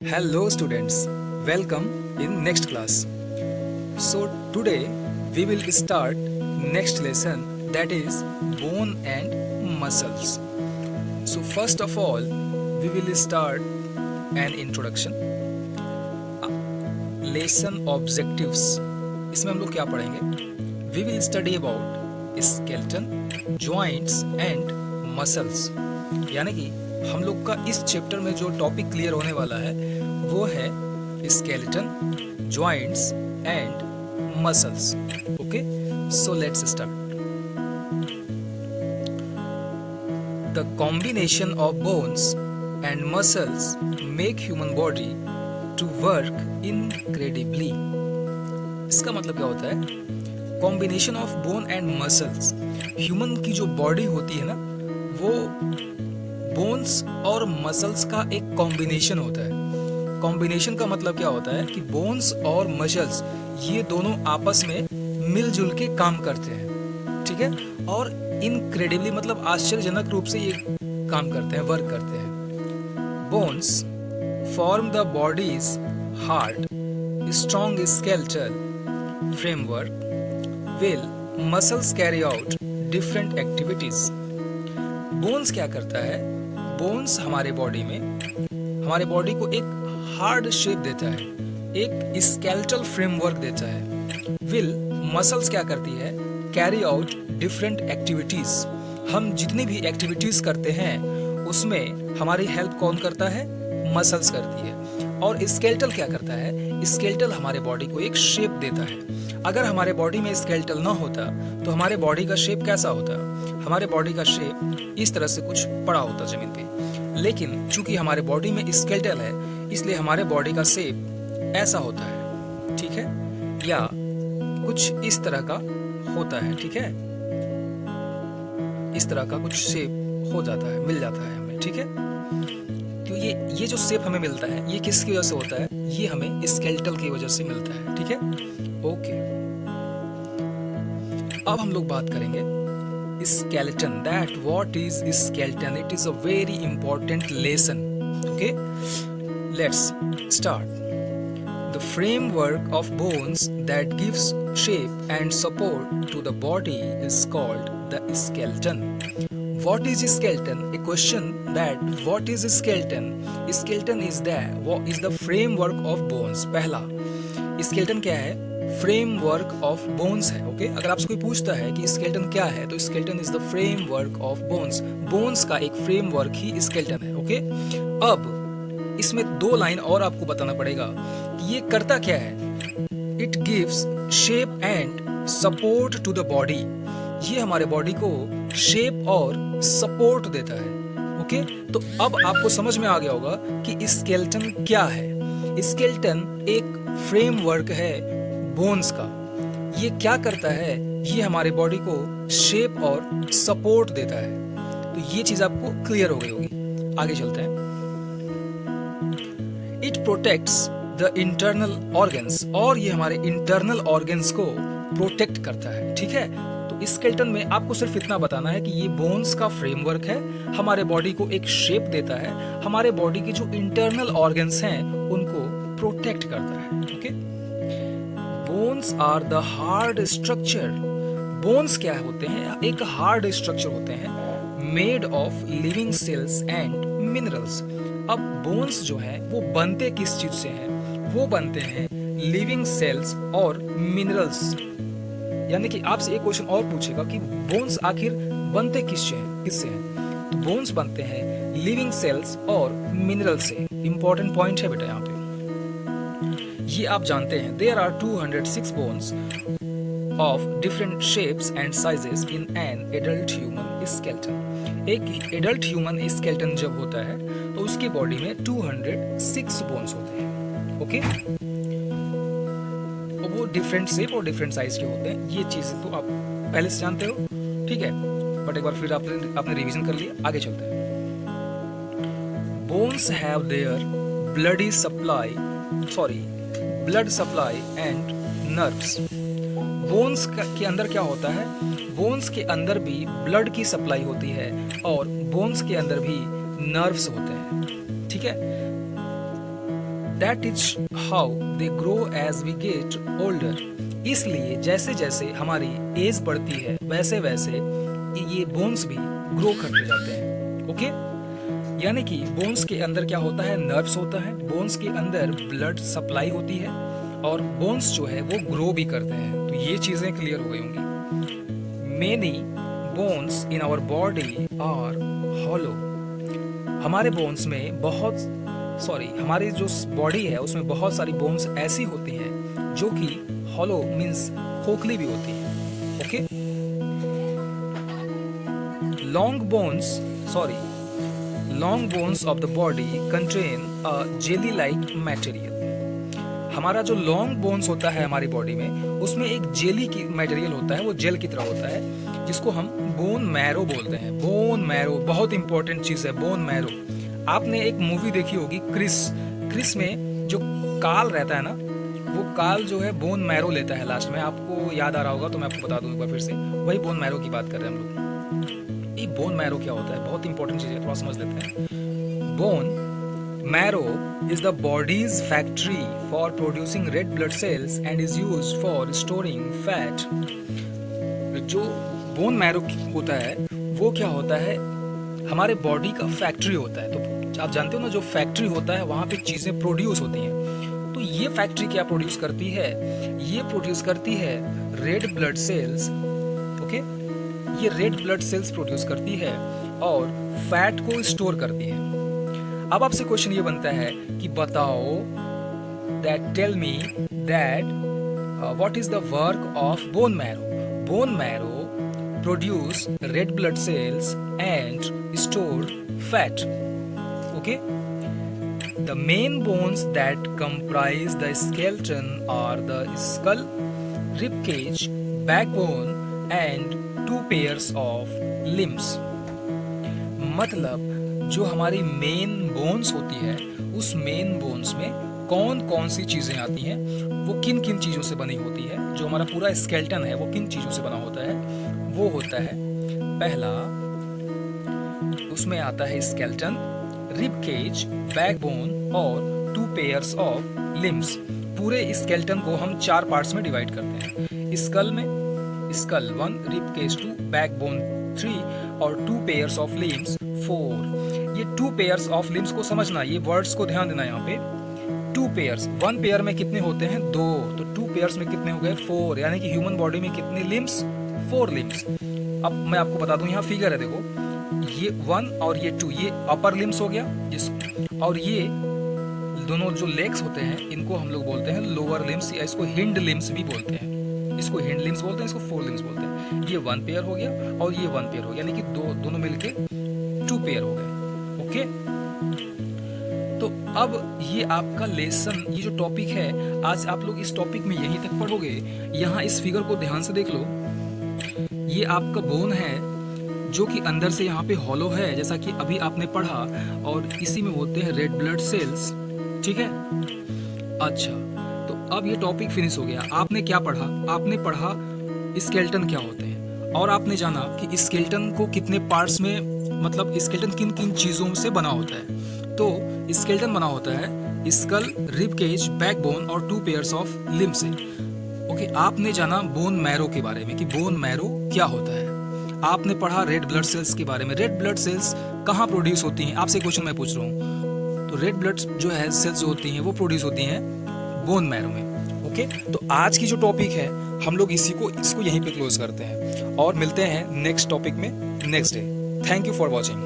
Hello students, welcome in next class. So today we will start next lesson, that is bone and muscles. So first of all we will start an introduction. Lesson objectives, इसमें हम लोग क्या पढ़ेंगे? We will study about skeleton, joints and muscles. यानी कि हम लोग का इस चैप्टर में जो टॉपिक क्लियर होने वाला है वो है skeleton, joints and muscles. Okay, so let's start. The combination of bones and muscles make human body to work incredibly. इसका मतलब क्या होता है? Combination of bone and muscles. Human की जो बॉडी होती है ना, वो बोन्स और मसल्स का एक कॉम्बिनेशन होता है. कॉम्बिनेशन का मतलब क्या होता है कि बोन्स और मसल्स ये दोनों आपस में मिलजुल के काम करते हैं, ठीक है, और इनक्रेडिबली मतलब आश्चर्यजनक रूप से ये काम करते हैं, वर्क करते हैं. Bones form the bodies hard strong skeletal framework, will muscles carry out different activities. Bones क्या करता है? बोन्स हमारे बॉडी में हमारे बॉडी को एक हार्ड शेप देता है, एक स्केलेटल फ्रेमवर्क देता है. विल मसल्स क्या करती है? Carry out different activities. हम जितनी भी एक्टिविटीज करते हैं उसमें हमारी हेल्प कौन करता है? मसल्स करती है. और स्केलेटल क्या करता है? स्केलेटल हमारे बॉडी को एक शेप देता है. अगर हमारे बॉडी में स्केलेटल ना होता तो हमारे बॉडी का शेप कैसा होता? हमारे बॉडी का शेप इस तरह से कुछ पड़ा होता जमीन पे. लेकिन चूंकि हमारे बॉडी में स्केलेटल है इसलिए हमारे बॉडी का शेप ऐसा होता है, ठीक है, या कुछ इस तरह का होता है, ठीक है, इस तरह का कुछ शेप हो जाता है, मिल जाता है हमें, ठीक है. तो ये जो शेप हमें मिलता है ये किसकी वजह से होता है? ये हमें स्केलेटल की वजह से मिलता है, ठीक है. ओके, अब हम लोग बात करेंगे skeleton. That what is skeleton? It is a very important lesson. Okay, let's start. The framework of bones that gives shape and support to the body is called the skeleton. What is skeleton? A question that what is skeleton? Skeleton is the framework of bones. पहला skeleton क्या है? Framework of bones है. Okay, अगर आपसे कोई पूछता है कि स्केलेटन क्या है तो skeleton is the framework of bones. Bones का एक फ्रेमवर्क ही स्केलेटन है. ओके, अब इसमें दो लाइन और आपको बताना पड़ेगा कि ये करता क्या है. It gives shape and support to the body. ये हमारे बॉडी को शेप और सपोर्ट देता है. ओके, तो अब आपको समझ में आ गया होगा कि स्केलेटन क्या है. स्केलेटन एक फ्रेमवर्क है बोन्स का. ये क्या करता है? ये हमारे बॉडी को शेप और सपोर्ट देता है. तो ये चीज आपको क्लियर हो गई होगी. आगे चलते हैं. It protects the internal organs. और ये हमारे इंटरनल ऑर्गन्स को प्रोटेक्ट करता है, ठीक है. तो स्केलेटन में आपको सिर्फ इतना बताना है कि ये बोन्स का फ्रेमवर्क है, हमारे बॉडी को एक शेप देता है, हमारे बॉडी के जो इंटरनल ऑर्गन्स हैं उनको प्रोटेक्ट करता है. Okay, bones are the hard structure. Bones क्या होते हैं? एक हार्ड स्ट्रक्चर होते हैं made of living cells and minerals. अब बोन्स जो है वो बनते किस चीज से हैं? वो बनते हैं लिविंग सेल्स और मिनरल्स. यानी कि आपसे एक क्वेश्चन और पूछेगा कि बोन्स आखिर बनते किससे हैं? तो बोन्स बनते हैं लिविंग सेल्स और मिनरल से. इंपॉर्टेंट पॉइंट है बेटा यहाँ पे, ये आप जानते हैं. There are 206 bones of different shapes and sizes in an adult human skeleton. एक एडल्ट ह्यूमन स्केलेटन जब होता है तो उसकी बॉडी में 206 बोन्स होते हैं. ओके, और वो डिफरेंट शेप और डिफरेंट साइज के होते हैं. ये चीज तो आप पहले से जानते हो, ठीक है, बट एक बार फिर आपने रिवीजन कर लिया. आगे चलते हैं. Bones have their blood supply and nerves. Bones के अंदर क्या होता है? बोन्स के अंदर भी ब्लड की सप्लाई होती है और बोन्स के अंदर भी नर्व्स होते हैं, ठीक है. That is how they grow as we get older. इसलिए जैसे जैसे हमारी एज बढ़ती है वैसे वैसे ये बोन्स भी ग्रो करते जाते हैं। ओके, यानी कि बोन्स के अंदर क्या होता है, नर्व्स होता है, बोन्स के अंदर ब्लड सप्लाई होती है और बोन्स जो है वो ग्रो भी करते हैं। तो ये चीजें क्लियर हो गई होंगी। Many bones in our body are hollow. हमारे बोन्स में हमारी जो बॉडी है उसमें बहुत सारी बोन्स ऐसी होती हैं जो कि हॉलो मीन्स खोखली भी होती है। Okay, long bones of the body contain a jelly like material. हमारा जो लॉन्ग बोन्स होता है हमारी बॉडी में उसमें एक जेली की मटेरियल होता है, वो जेल की तरह होता है जिसको हम बोन मैरो बोलते हैं। बोन मैरो बहुत इंपॉर्टेंट चीज है, बोन मैरो। आपने एक मूवी देखी होगी क्रिस में जो काल रहता है ना, वो काल जो है बोन मैरो लेता है लास्ट में। आपको याद आ रहा होगा तो मैं आपको बता दूं एक बार फिर से, वही बोन मैरो की बात कर रहे हैं हम लोग। ये बोन मैरो क्या होता है, बहुत इंपॉर्टेंट चीज है, थोड़ा समझ लेते हैं। Bone marrow is the body's factory for producing red blood cells and is used for storing fat। जो बोन मैरो होता है वो क्या होता है, हमारे बॉडी का फैक्ट्री होता है। तो आप जानते हो ना, जो फैक्ट्री होता है वहाँ पे चीज़ें प्रोड्यूस होती हैं। तो ये फैक्ट्री क्या प्रोड्यूस करती है, ये प्रोड्यूस करती है रेड ब्लड सेल्स। ओके, ये रेड ब्लड सेल्स प्रोड्यूस करती है और फैट को स्टोर करती है। अब आपसे क्वेश्चन ये बनता है कि बताओ, tell me that what is the work of bone marrow. Bone marrow produce red blood cells and store fat. Okay, the main bones that comprise the skeleton are the skull, rib cage, backbone and 2 pairs of limbs. मतलब जो हमारी main bones होती है उस main bones में कौन कौन सी चीजें आती हैं, वो किन किन चीजों से बनी होती है, जो हमारा पूरा स्केलेटन है वो किन चीजों से बना होता है, वो होता है पहला उसमें आता है स्केलेटन, रिब केज, बैकबोन और 2 पेयर्स ऑफ लिम्स। पूरे स्केलेटन को हम 4 पार्ट्स में डिवाइड करते हैं। स्कल में स्कल 1, रिब केज 2, बैकबोन 3 और 2 पेयर्स ऑफ लिम्स 4। ये 2 पेयर्स ऑफ लिम्स को समझना, ये वर्ड्स को ध्यान देना। यहाँ पे 2 पेयर्स, 1 पेयर में कितने होते हैं, 2, तो 2 पेयर्स में कितने हो गए, 4। यानी कि ह्यूमन बॉडी में कितने लिम्स, 4 लिम्स। अब मैं आपको बता दूं, यहाँ फिगर है देखो, ये 1 और ये 2, ये अपर लिम्स हो गया और ये दोनों जो लेग्स होते हैं इनको हम लोग बोलते हैं लोअर लिम्स, या इसको हिंड लिम्स भी बोलते हैं। इसको हिंड लिम्स बोलते हैं, इसको 4 लिम्स बोलते हैं। ये 1 पेयर हो गया और ये 1 पेयर हो गया, यानी कि दोनों मिलके 2 पेयर हो गए। ओके, तो अब ये आपका लेसन, ये जो टॉपिक है आज आप लोग इस टॉपिक में यहीं तक पढ़ोगे। यहाँ इस फिगर को ध्यान से देख लो, ये आपका बोन है जो कि अंदर से यहाँ पे हॉलो है, जैसा कि अभी आपने पढ़ा, और इसी में होते हैं रेड ब्लड सेल्स। ठीक है, अच्छा, तो अब ये टॉपिक फिनिश हो गया। आपने क्या पढ़ा, आपने पढ़ा स्केलेटन क्या होते हैं, और आपने जाना कि स्केलेटन को कितने पार्ट्स में, मतलब स्केलेटन किन किन चीजों से बना होता है। तो स्केलेटन बना होता है स्कल, रिब केज, बैकबोन और 2 पेयर्स ऑफ लिम्ब से। ओके, आपने जाना बोन मैरो के बारे में कि बोन मैरो क्या होता है। आपने पढ़ा रेड ब्लड सेल्स के बारे में, रेड ब्लड सेल्स कहाँ प्रोड्यूस होती हैं, आपसे क्वेश्चन मैं पूछ रहा हूँ। तो रेड ब्लड जो है सेल्स जो होती हैं वो प्रोड्यूस होती हैं बोन मैरो में। ओके, तो आज की जो टॉपिक है हम लोग इसको यहीं पे क्लोज करते हैं और मिलते हैं नेक्स्ट टॉपिक में next day. Thank you for watching.